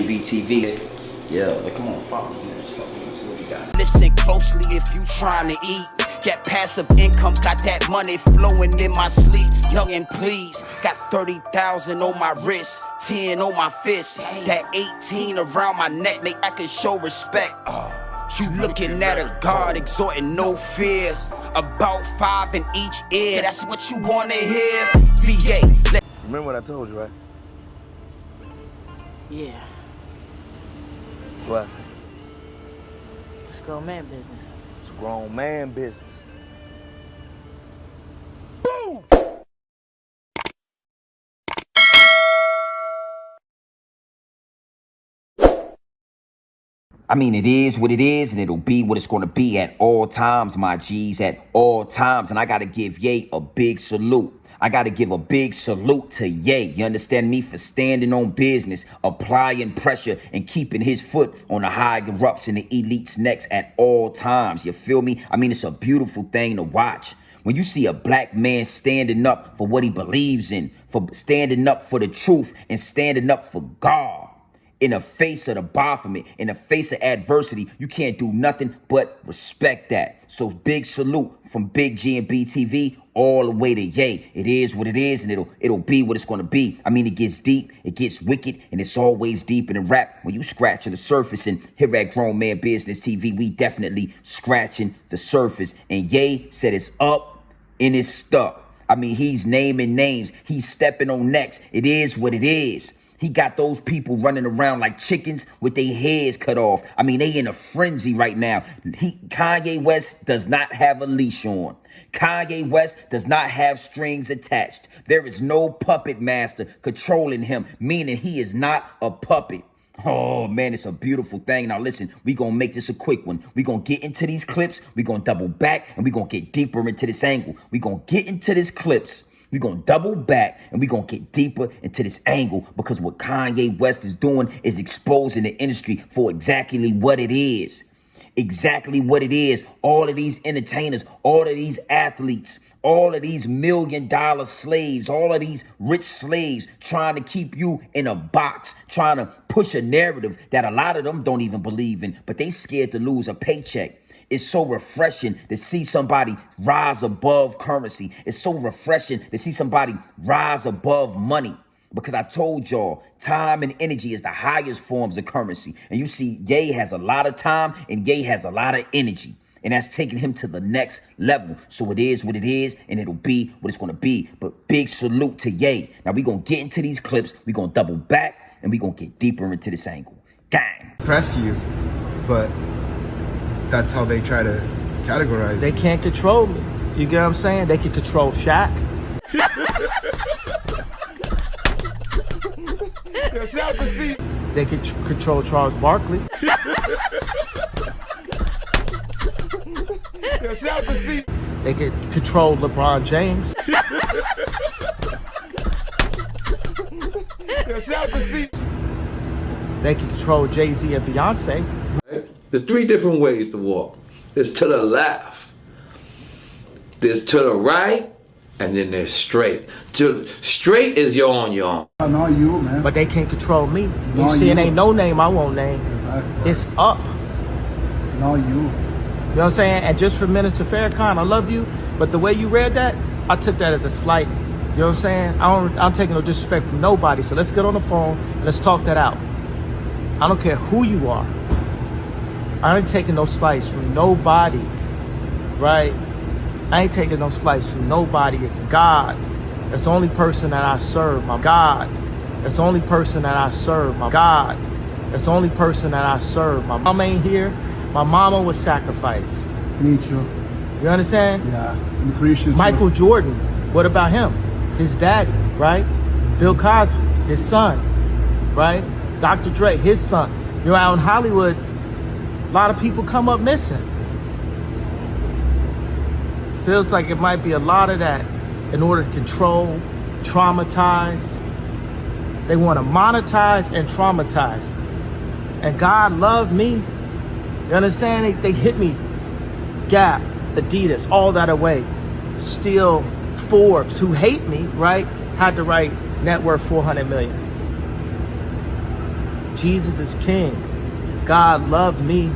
G&B TV. Yeah, like, come on, follow me. Let's see what we got. Listen closely if you trying to eat. Got passive income, got that money flowing in my sleep. Young and please, got 30,000 on my wrist, 10 on my fist. That 18 around my neck, make I can show respect. You looking at a God exhorting no fear. About 5 in each ear, that's what you wanna hear. VA. Remember what I told you, right? Yeah, What I say? it's grown man business. It's grown man business. I mean, it is what it is, and it'll be what it's going to be at all times, my G's, at all times. And I got to give Ye a big salute. I got to give a big salute to Ye, you understand me, for standing on business, applying pressure, and keeping his foot on the higher ups and the elites' necks at all times. You feel me? I mean, it's a beautiful thing to watch. When you see a black man standing up for what he believes in, for standing up for the truth and standing up for God. In the face of the Baphomet, in the face of adversity, you can't do nothing but respect that. So big salute from Big G&B TV all the way to Ye. It is what it is, and it'll be what it's gonna be. I mean, it gets deep, it gets wicked, and it's always deep in the rap. When you scratching the surface, and here at Grown Man Business TV, we definitely scratching the surface. And Ye said it's up and it's stuck. I mean, he's naming names, he's stepping on necks. It is what it is. He got those people running around like chickens with their heads cut off. I mean, they in a frenzy right now. Kanye West does not have a leash on. Kanye West does not have strings attached. There is no puppet master controlling him, meaning he is not a puppet. Oh, man, it's a beautiful thing. Now, listen, we're going to make this a quick one. We're going to get into these clips. We're going to double back, and we're going to get deeper into this angle. We're going to get into these clips. We're going to double back and we're going to get deeper into this angle, because what Kanye West is doing is exposing the industry for exactly what it is. Exactly what it is. All of these entertainers, all of these athletes, all of these $1,000,000 slaves, all of these rich slaves trying to keep you in a box, trying to push a narrative that a lot of them don't even believe in, but they scared to lose a paycheck. It's so refreshing to see somebody rise above currency. It's so refreshing to see somebody rise above money. Because I told y'all, time and energy is the highest forms of currency. And you see, Ye has a lot of time and Ye has a lot of energy. And that's taking him to the next level. So it is what it is, and it'll be what it's going to be. But big salute to Ye. Now we're going to get into these clips. We're going to double back, and we're going to get deeper into this angle. Gang. Press you, but that's how they try to categorize. They can't control me. You get what I'm saying? They can control Shaq. They can control Charles Barkley. They can control LeBron James. They can control Jay-Z and Beyonce. There's 3 different ways to walk. There's to the left, there's to the right, and then there's straight. Straight is your own. Not you, man. But they can't control me. You see, it ain't no name I won't name. Exactly. It's up. Not you. You know what I'm saying? And just for Minister Farrakhan, I love you, but the way you read that, I took that as a slight. You know what I'm saying? I'm taking no disrespect from nobody. So let's get on the phone and let's talk that out. I don't care who you are. I ain't taking no slice from nobody, right? I ain't taking no slice from nobody. It's God. That's the only person that I serve, my God. That's the only person that I serve, my God. That's the only person that I serve. My mama ain't here. My mama was sacrificed. Me too. You understand? Yeah, I'm appreciative. Michael Jordan, what about him? His daddy, right? Bill Cosby, his son, right? Dr. Dre, his son. You know, out in Hollywood, a lot of people come up missing. Feels like it might be a lot of that in order to control, traumatize. They want to monetize and traumatize. And God loved me. You understand? They hit me. Gap, Adidas, all that away. Still, Forbes, who hate me, right, had to write net worth 400 million. Jesus is king. God loved me.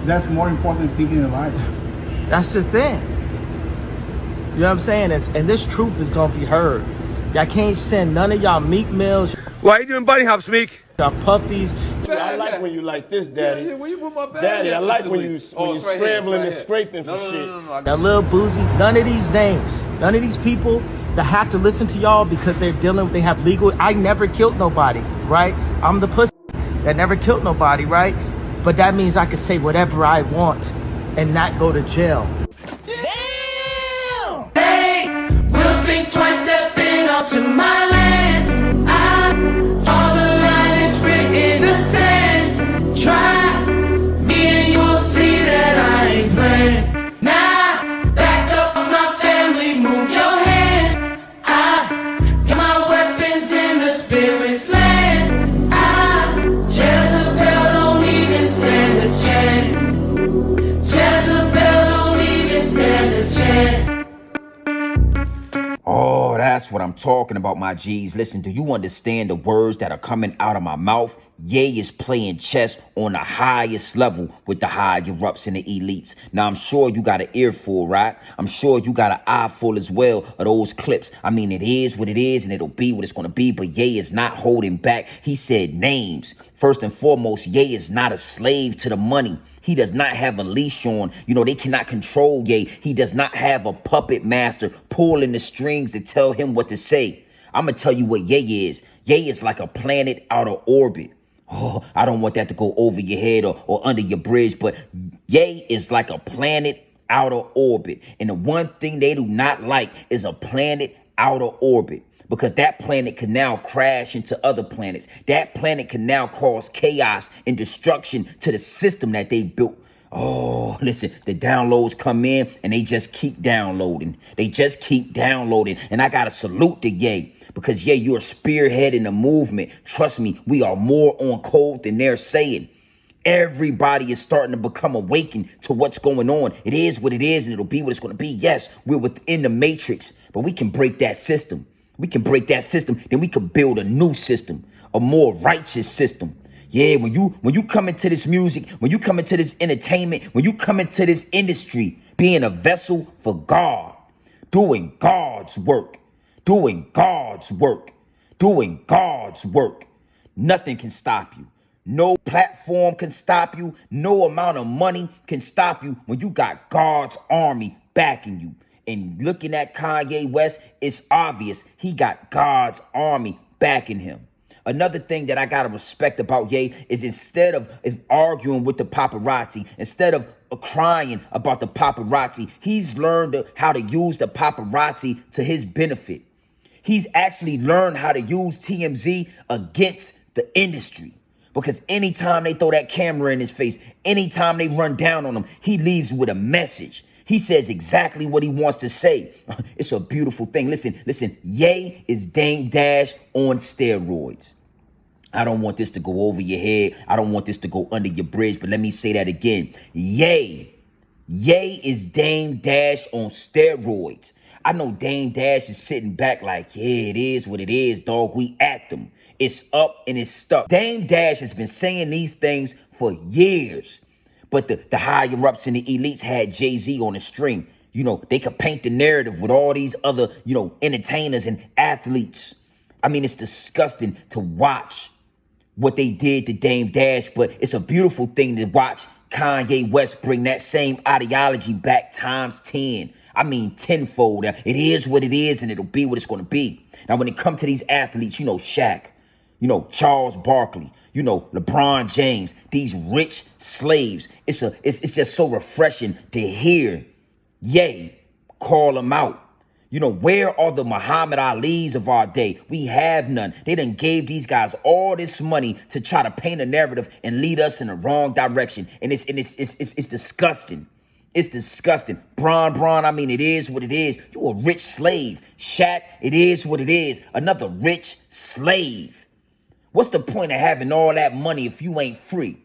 That's more important than thinking in life. That's the thing. You know what I'm saying? And this truth is going to be heard. Y'all can't send none of y'all Meek Mills, Why you doing bunny hops, Meek? y'all puppies. I like when you like this, Daddy. Yeah, when you put my bag Daddy, I down like for when 2 you weeks. when you It's right scrambling here, and it's right scraping here. for shit. No. That little boozy, none of these names, none of these people that have to listen to y'all because they have legal. I never killed nobody, right? I'm the pussy that never killed nobody, right? But that means I can say whatever I want and not go to jail. Will think twice stepping up to my land. I draw the line, it's written in the sand. Try me and you'll see that I ain't playing. Now, back up my family, move your hand. I got my weapons in the spirit's land. Jezebel don't even stand a chance. Jezebel don't even stand a chance. Oh, that's what I'm talking about, my G's. Listen, do you understand the words that are coming out of my mouth? Ye is playing chess on the highest level with the higher-ups and the elites. Now, I'm sure you got an earful, right? I'm sure you got an eye full as well of those clips. I mean, it is what it is, and it'll be what it's going to be, but Ye is not holding back. He said names. First and foremost, Ye is not a slave to the money. He does not have a leash on. You know, they cannot control Ye. He does not have a puppet master pulling the strings to tell him what to say. I'm going to tell you what Ye is. Ye is like a planet out of orbit. Oh, I don't want that to go over your head or under your bridge, but Ye is like a planet out of orbit. And the one thing they do not like is a planet out of orbit, because that planet can now crash into other planets. That planet can now cause chaos and destruction to the system that they built. Oh, listen, the downloads come in and they just keep downloading. They just keep downloading. And I got to salute to Ye, because Ye, you're spearheading the movement. Trust me, we are more on code than they're saying. Everybody is starting to become awakened to what's going on. It is what it is, and it'll be what it's going to be. Yes, we're within the matrix, but we can break that system. We can break that system, then we can build a new system, a more righteous system. Yeah, when you come into this music, when you come into this entertainment, when you come into this industry, being a vessel for God, doing God's work, doing God's work, doing God's work, nothing can stop you. No platform can stop you. No amount of money can stop you when you got God's army backing you. And looking at Kanye West, it's obvious he got God's army backing him. Another thing that I gotta respect about Ye is instead of arguing with the paparazzi, instead of crying about the paparazzi, he's learned how to use the paparazzi to his benefit. He's actually learned how to use TMZ against the industry. Because anytime they throw that camera in his face, anytime they run down on him, he leaves with a message. He says exactly what he wants to say. It's a beautiful thing. Listen, Ye is Dame Dash on steroids. I don't want this to go over your head. I don't want this to go under your bridge, but let me say that again. Ye is Dame Dash on steroids. I know Dame Dash is sitting back like, yeah, it is what it is, dog. We act them. It's up and it's stuck. Dame Dash has been saying these things for years. But the higher-ups and the elites had Jay-Z on the string. You know, they could paint the narrative with all these other, entertainers and athletes. I mean, it's disgusting to watch what they did to Dame Dash, but it's a beautiful thing to watch Kanye West bring that same ideology back times 10. I mean, tenfold. It is what it is, and it'll be what it's going to be. Now, when it comes to these athletes, Shaq, Charles Barkley, LeBron James, these rich slaves, it's just so refreshing to hear Ye call them out. Where are the Muhammad Alis of our day? We have none. They done gave these guys all this money to try to paint a narrative and lead us in the wrong direction. And it's disgusting. It's disgusting. Bron, I mean, it is what it is. You a rich slave. Shaq, it is what it is. Another rich slave. What's the point of having all that money if you ain't free?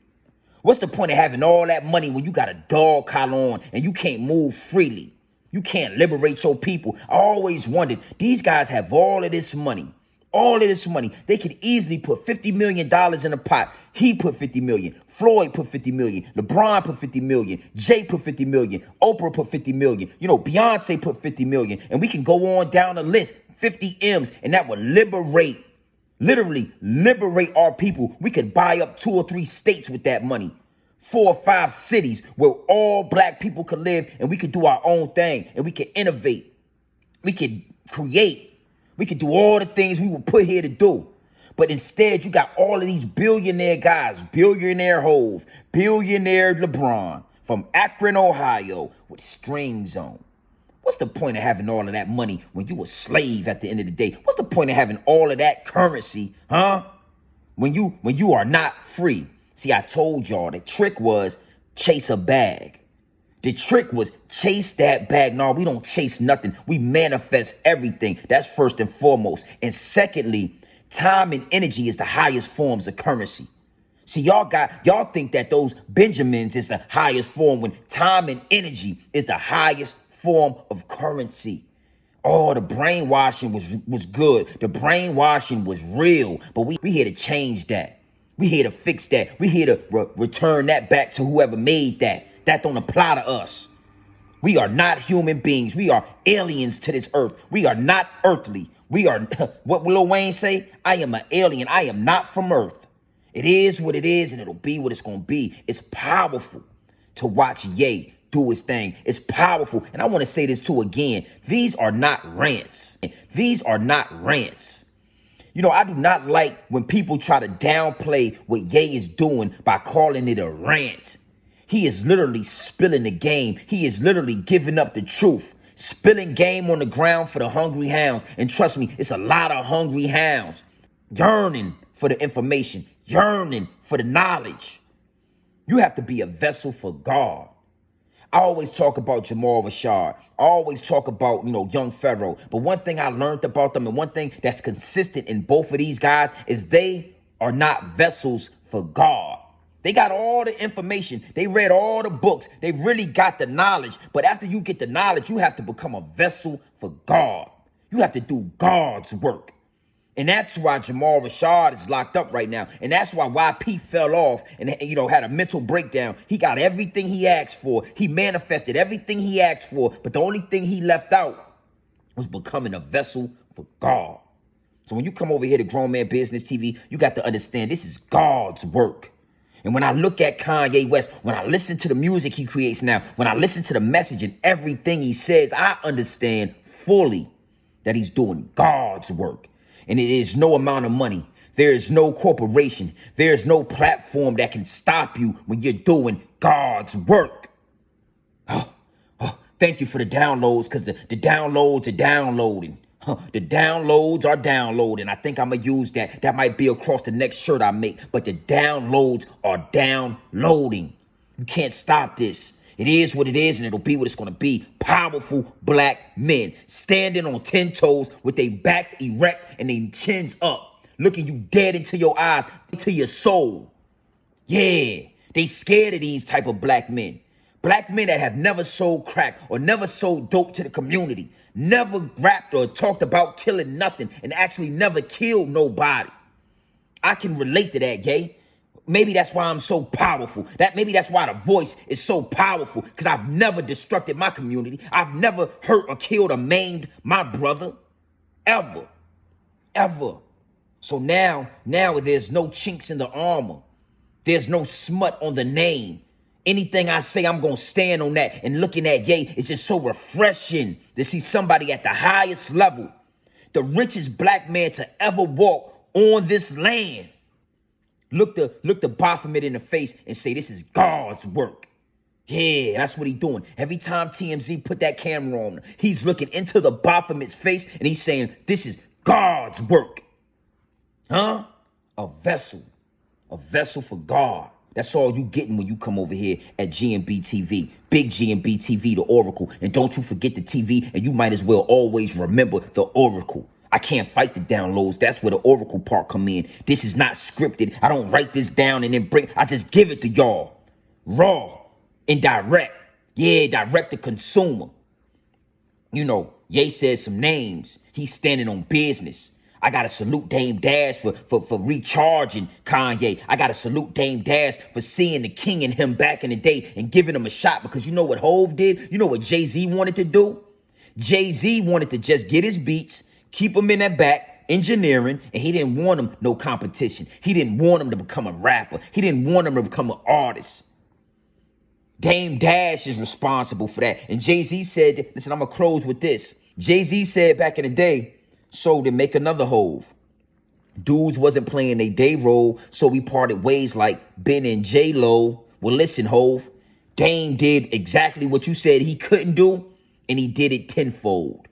What's the point of having all that money when you got a dog collar on and you can't move freely? You can't liberate your people. I always wondered, these guys have all of this money, All of this money. They could easily put $50 million in a pot. He put 50 million. Floyd put 50 million. LeBron put 50 million. Jay put 50 million. Oprah put 50 million. You know, Beyonce put 50 million. And we can go on down the list. 50 M's. And that would literally liberate our people. We could buy up 2 or 3 states with that money. 4 or 5 cities where all black people could live, and we could do our own thing, and we could innovate. We could create. We could do all the things we were put here to do. But instead, you got all of these billionaire guys, billionaire Hove, billionaire LeBron from Akron, Ohio, with strings on. What's the point of having all of that money when you a slave at the end of the day? What's the point of having all of that currency, huh? When you are not free. See, I told y'all the trick was chase a bag. The trick was chase that bag. No, we don't chase nothing. We manifest everything. That's first and foremost. And secondly, time and energy is the highest forms of currency. See, y'all think that those Benjamins is the highest form when time and energy is the highest form of currency. Oh, the brainwashing was good. The brainwashing was real. But we here to change that. We here to fix that. We here to return that back to whoever made that. That don't apply to us. We are not human beings. We are aliens to this earth. We are not earthly. We are, what will Lil Wayne say? I am an alien. I am not from earth. It is what it is, and it'll be what it's going to be. It's powerful to watch Ye do his thing. It's powerful. And I want to say this too again. These are not rants. These are not rants. You know, I do not like when people try to downplay what Ye is doing by calling it a rant. He is literally spilling the game. He is literally giving up the truth. Spilling game on the ground for the hungry hounds. And trust me, it's a lot of hungry hounds yearning for the information, yearning for the knowledge. You have to be a vessel for God. I always talk about Jamal Rashard. I always talk about, young Pharaoh. But one thing I learned about them, and one thing that's consistent in both of these guys, is they are not vessels for God. They got all the information. They read all the books. They really got the knowledge. But after you get the knowledge, you have to become a vessel for God. You have to do God's work. And that's why Jamal Rashard is locked up right now. And that's why YP fell off and, had a mental breakdown. He got everything he asked for. He manifested everything he asked for. But the only thing he left out was becoming a vessel for God. So when you come over here to Grown Man Business TV, you got to understand this is God's work. And when I look at Kanye West, when I listen to the music he creates now, when I listen to the message and everything he says, I understand fully that he's doing God's work. And it is no amount of money. There is no corporation. There is no platform that can stop you when you're doing God's work. Thank you for the downloads, because the downloads are downloading. The downloads are downloading. I think I'm going to use that. That might be across the next shirt I make. But the downloads are downloading. You can't stop this. It is what it is, and it'll be what it's going to be. Powerful black men standing on 10 toes with their backs erect and their chins up, looking you dead into your eyes, into your soul. Yeah, they scared of these type of black men. Black men that have never sold crack or never sold dope to the community, never rapped or talked about killing nothing, and actually never killed nobody. I can relate to that, Ye. Maybe that's why I'm so powerful. Maybe that's why the voice is so powerful, because I've never destructed my community. I've never hurt or killed or maimed my brother. Ever. So now there's no chinks in the armor. There's no smut on the name. Anything I say, I'm going to stand on that. And looking at Ye, it's just so refreshing to see somebody at the highest level, the richest black man to ever walk on this land, look the Baphomet in the face and say, this is God's work. Yeah, that's what he's doing. Every time TMZ put that camera on, he's looking into the Baphomet's face and he's saying, this is God's work. Huh? A vessel for God. That's all you getting when you come over here at GMB TV. Big GMB TV, the Oracle. And don't you forget the TV, and you might as well always remember the Oracle. I can't fight the downloads. That's where the Oracle part come in. This is not scripted. I don't write this down and then I just give it to y'all. Raw and direct. Yeah, direct to consumer. Ye said some names. He's standing on business. I gotta salute Dame Dash for recharging Kanye. I gotta salute Dame Dash for seeing the king in him back in the day and giving him a shot, because you know what Hove did? You know what Jay-Z wanted to do? Jay-Z wanted to just get his beats, keep them in that back, engineering, and he didn't want him no competition. He didn't want him to become a rapper. He didn't want him to become an artist. Dame Dash is responsible for that. And Jay-Z said, listen, I'm gonna close with this. Jay-Z said back in the day, so to make another Hove. Dudes wasn't playing their day role, so we parted ways like Ben and J-Lo. Well, listen, Hove, Dame did exactly what you said he couldn't do, and he did it tenfold.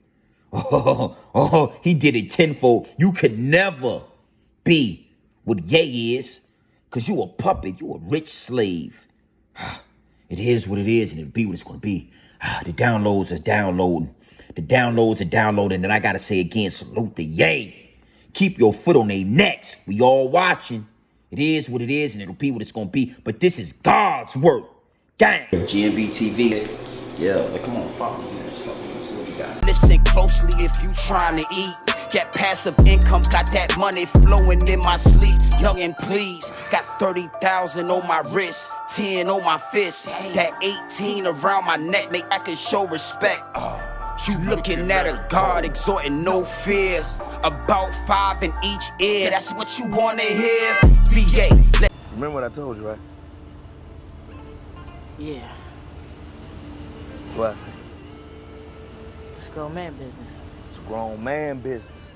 He did it tenfold. You could never be what Ye is, because you a puppet, you a rich slave. It is what it is, and it'll be what it's going to be. The downloads are downloading. The downloads are downloading, and I got to say again, salute the Ye. Keep your foot on their necks. We all watching. It is what it is, and it'll be what it's going to be. But this is God's work. Gang. GMB TV. Yeah, like, come on, follow me. Let's see what you got. Listen closely if you trying to eat. Get passive income, got that money flowing in my sleep. Young and please, got 30,000 on my wrist, 10 on my fist, that 18 around my neck, make I can show respect. You looking at a God exhorting no fear, about 5 in each ear, that's what you wanna hear. VA. Remember what I told you, right? Yeah, What I say? it's grown man business. It's grown man business.